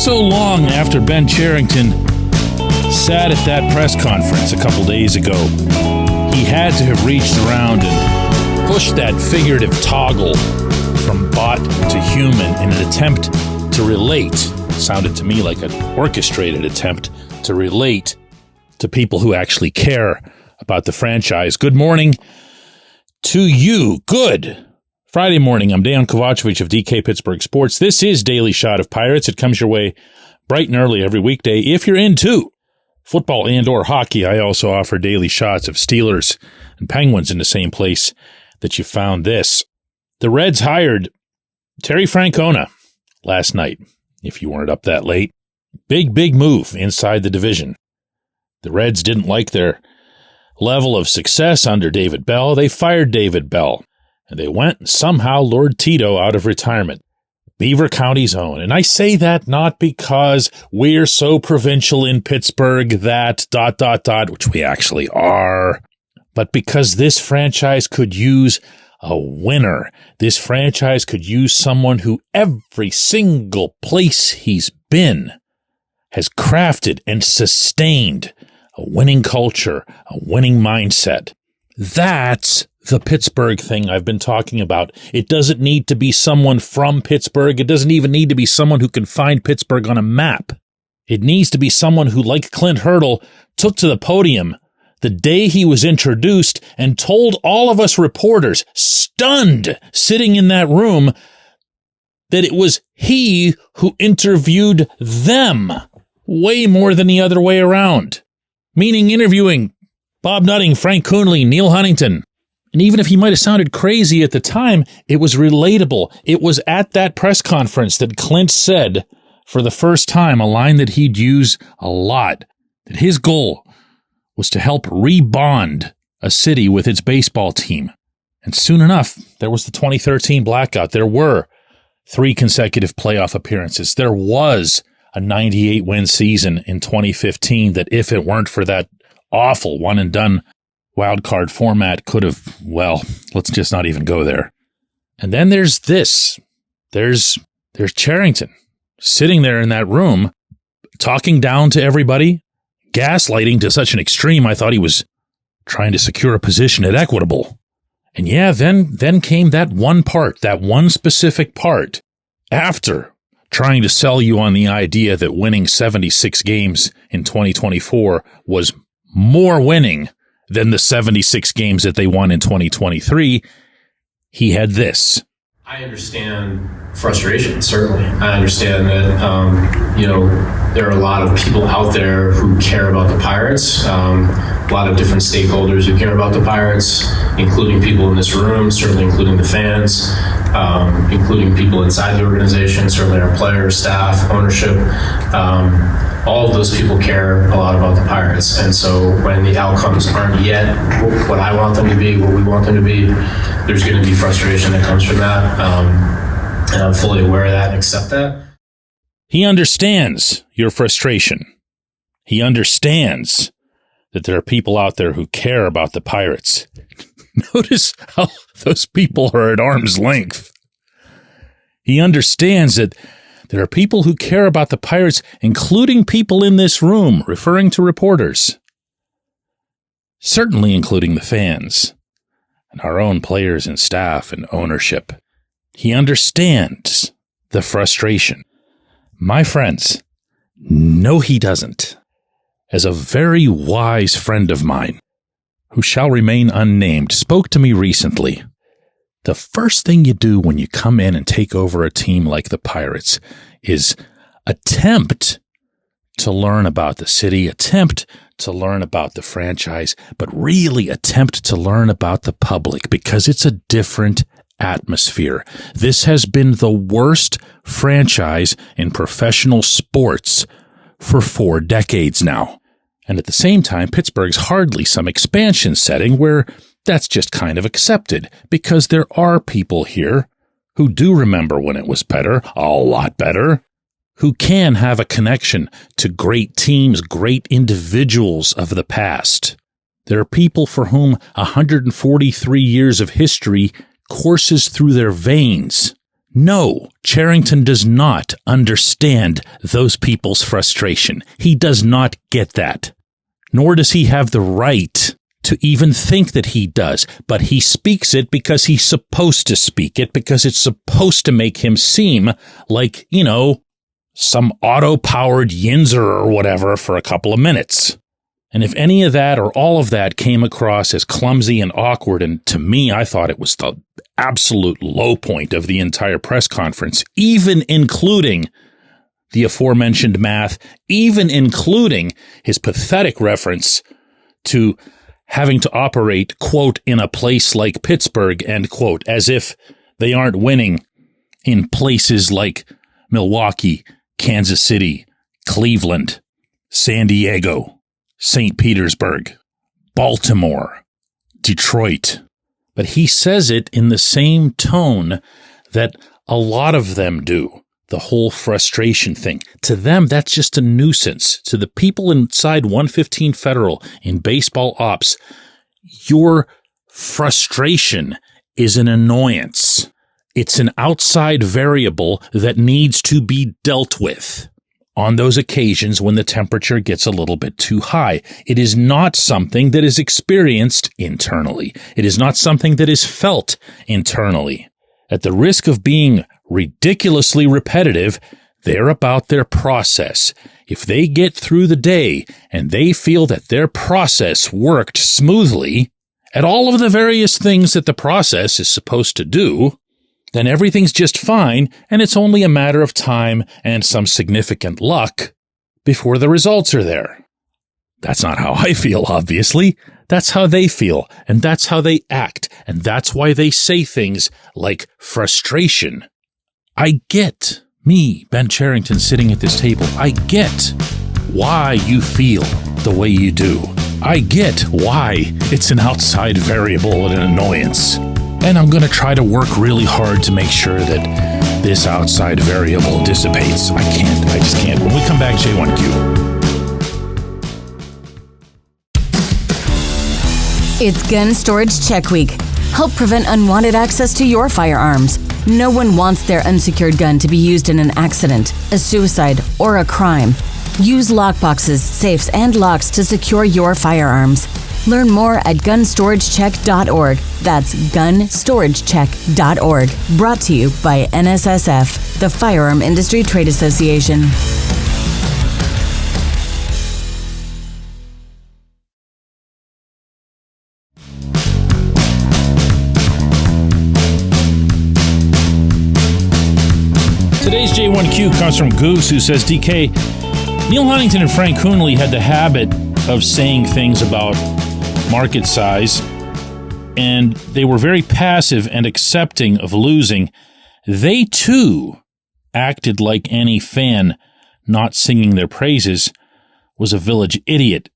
so long after Ben Cherington sat at that press conference a couple days ago, he had to have reached around and pushed that figurative toggle from bot to human in an attempt to relate. Sounded to me like an orchestrated attempt to relate to people who actually care about the franchise. Good morning to you. Good Friday morning. I'm Dejan Kovacevic of DK Pittsburgh Sports. This is Daily Shot of Pirates. It comes your way bright and early every weekday. If you're into football and or hockey, I also offer daily shots of Steelers and Penguins in the same place that you found this. The Reds hired Terry Francona last night, if you weren't up that late. Big move inside the division. The Reds didn't like their level of success under David Bell. They fired David Bell, and they went and somehow lured Tito out of retirement. Beaver County's own. And I say that not because we're so provincial in Pittsburgh that ... which we actually are, but because this franchise could use a winner. This franchise could use someone who every single place he's been has crafted and sustained a winning culture, a winning mindset. That's the Pittsburgh thing I've been talking about. It doesn't need to be someone from Pittsburgh. It doesn't even need to be someone who can find Pittsburgh on a map. It needs to be someone who, like Clint Hurdle, took to the podium the day he was introduced and told all of us reporters, stunned, sitting in that room, that it was he who interviewed them way more than the other way around. Meaning interviewing Bob Nutting, Frank Coonley, Neil Huntington. And even if he might have sounded crazy at the time, it was relatable. It was at that press conference that Clint said, for the first time, a line that he'd use a lot, that his goal was to help rebond a city with its baseball team. And soon enough, there was the 2013 blackout. There were 3 consecutive playoff appearances. There was a 98-win season in 2015 that, if it weren't for that awful one-and-done wildcard format, could have, well, let's just not even go there. And then there's this. There's Cherington sitting there in that room, talking down to everybody, gaslighting to such an extreme I thought he was trying to secure a position at Equitable. And yeah, then came that one part, that one specific part, after trying to sell you on the idea that winning 76 games in 2024 was more winning than the 76 games that they won in 2023, he had this. I understand frustration, certainly. I understand that, there are a lot of people out there who care about the Pirates, a lot of different stakeholders who care about the Pirates, including people in this room, certainly including the fans, including people inside the organization, certainly our players, staff, ownership. All of those people care a lot about the Pirates. And so when the outcomes aren't yet what I want them to be, what we want them to be, there's going to be frustration that comes from that. And I'm fully aware of that and accept that. He understands your frustration. He understands that there are people out there who care about the Pirates. Notice how those people are at arm's length. He understands that there are people who care about the Pirates, including people in this room, referring to reporters. Certainly including the fans and our own players and staff and ownership. He understands the frustration. My friends, no, he doesn't. As a very wise friend of mine, who shall remain unnamed, spoke to me recently, the first thing you do when you come in and take over a team like the Pirates is attempt to learn about the city, attempt to learn about the franchise, but really attempt to learn about the public, because it's a different atmosphere. This has been the worst franchise in professional sports for 4 decades now. And at the same time, Pittsburgh's hardly some expansion setting where that's just kind of accepted, because there are people here who do remember when it was better, a lot better, who can have a connection to great teams, great individuals of the past. There are people for whom 143 years of history courses through their veins, No, Cherington does not understand those people's frustration. He does not get that. Nor does he have the right to even think that he does. But he speaks it because he's supposed to speak it, because it's supposed to make him seem like, some auto-powered Yinzer or whatever for a couple of minutes. And if any of that or all of that came across as clumsy and awkward, and to me, I thought it was the absolute low point of the entire press conference, even including the aforementioned math, even including his pathetic reference to having to operate, quote, in a place like Pittsburgh, end quote, as if they aren't winning in places like Milwaukee, Kansas City, Cleveland, San Diego, St. Petersburg, Baltimore, Detroit. But he says it in the same tone that a lot of them do, the whole frustration thing. To them, that's just a nuisance. To the people inside 115 Federal in baseball ops, your frustration is an annoyance. It's an outside variable that needs to be dealt with on those occasions when the temperature gets a little bit too high. It is not something that is experienced internally. It is not something that is felt internally. At the risk of being ridiculously repetitive, they're about their process. If they get through the day and they feel that their process worked smoothly at all of the various things that the process is supposed to do, then everything's just fine, and it's only a matter of time and some significant luck before the results are there. That's not how I feel, obviously. That's how they feel, and that's how they act, and that's why they say things like frustration. I get, me, Ben Cherington, sitting at this table, I get why you feel the way you do. I get why it's an outside variable and an annoyance. And I'm going to try to work really hard to make sure that this outside variable dissipates. I just can't. When we come back, J1Q. It's Gun Storage Check Week. Help prevent unwanted access to your firearms. No one wants their unsecured gun to be used in an accident, a suicide, or a crime. Use lockboxes, safes, and locks to secure your firearms. Learn more at gunstoragechek.org. That's gunstoragechek.org. Brought to you by NSSF, the Firearm Industry Trade Association. Today's J1Q comes from Goose, who says, DK, Neil Huntington and Frank Coonley had the habit of saying things about market size, and they were very passive and accepting of losing. They, too, acted like any fan not singing their praises was a village idiot.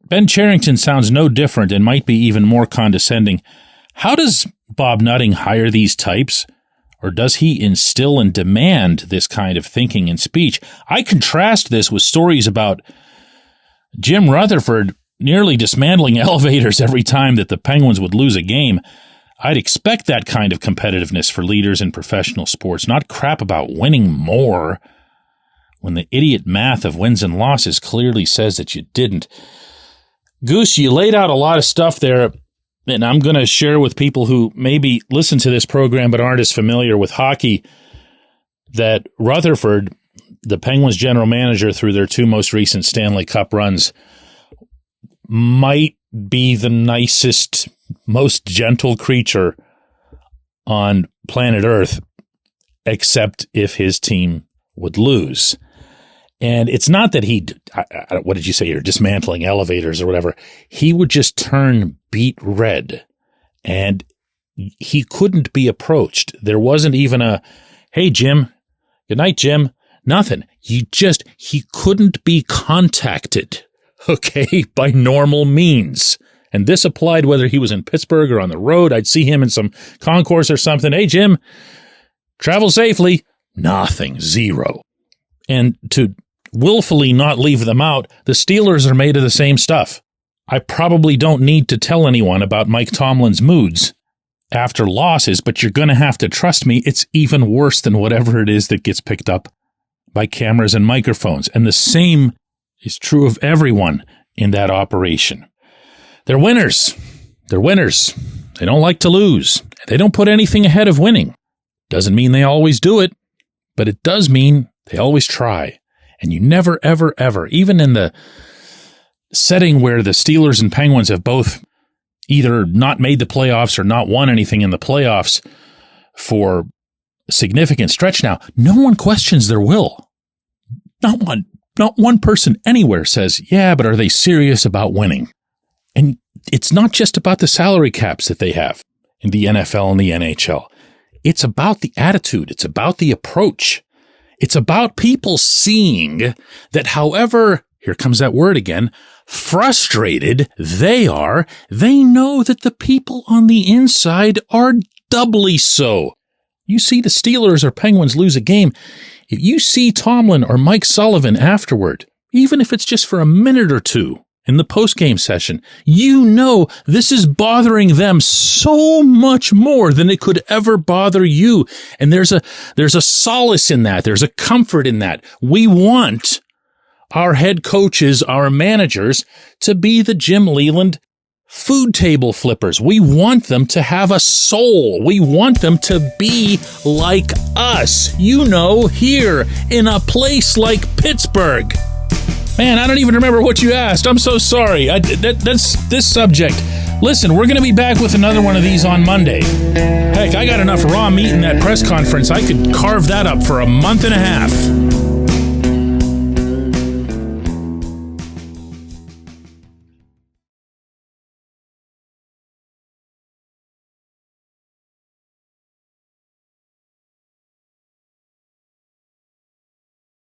Ben Cherington sounds no different and might be even more condescending. How does Bob Nutting hire these types? Or does he instill and demand this kind of thinking and speech? I contrast this with stories about Jim Rutherford nearly dismantling elevators every time that the Penguins would lose a game. I'd expect that kind of competitiveness for leaders in professional sports, not crap about winning more when the idiot math of wins and losses clearly says that you didn't. Goose, you laid out a lot of stuff there, and I'm going to share with people who maybe listen to this program but aren't as familiar with hockey that Rutherford, the Penguins general manager through their two most recent Stanley Cup runs, might be the nicest, most gentle creature on planet Earth, except if his team would lose. And it's not that what did you say, you're dismantling elevators or whatever. He would just turn beet red, and he couldn't be approached. There wasn't even a, hey, Jim, good night, Jim, nothing. He couldn't be contacted. Okay, by normal means. And this applied whether he was in Pittsburgh or on the road. I'd see him in some concourse or something. Hey, Jim, travel safely. Nothing, zero. And to willfully not leave them out, the Steelers are made of the same stuff. I probably don't need to tell anyone about Mike Tomlin's moods. after losses, but you're going to have to trust me, it's even worse than whatever it is that gets picked up by cameras and microphones. And the same is true of everyone in that operation. They're winners. They're winners. They don't like to lose. They don't put anything ahead of winning. Doesn't mean they always do it, but it does mean they always try. And you never, ever, ever, even in the setting where the Steelers and Penguins have both either not made the playoffs or not won anything in the playoffs for a significant stretch now, no one questions their will. Not one. Not one person anywhere says, yeah, but are they serious about winning? And it's not just about the salary caps that they have in the NFL and the NHL. It's about the attitude. It's about the approach. It's about people seeing that however, here comes that word again, frustrated they are, they know that the people on the inside are doubly so. You see the Steelers or Penguins lose a game, if you see Tomlin or Mike Sullivan afterward, even if it's just for a minute or two in the post-game session, you know this is bothering them so much more than it could ever bother you. And there's a solace in that. There's a comfort in that. We want our head coaches, our managers, to be the Jim Leland food table flippers. We want them to have a soul. We want them to be like us, you know, here in a place like Pittsburgh. Man, I don't even remember what you asked. I'm so sorry. That's this subject. Listen, we're going to be back with another one of these on Monday. Heck, I got enough raw meat in that press conference. I could carve that up for a month and a half.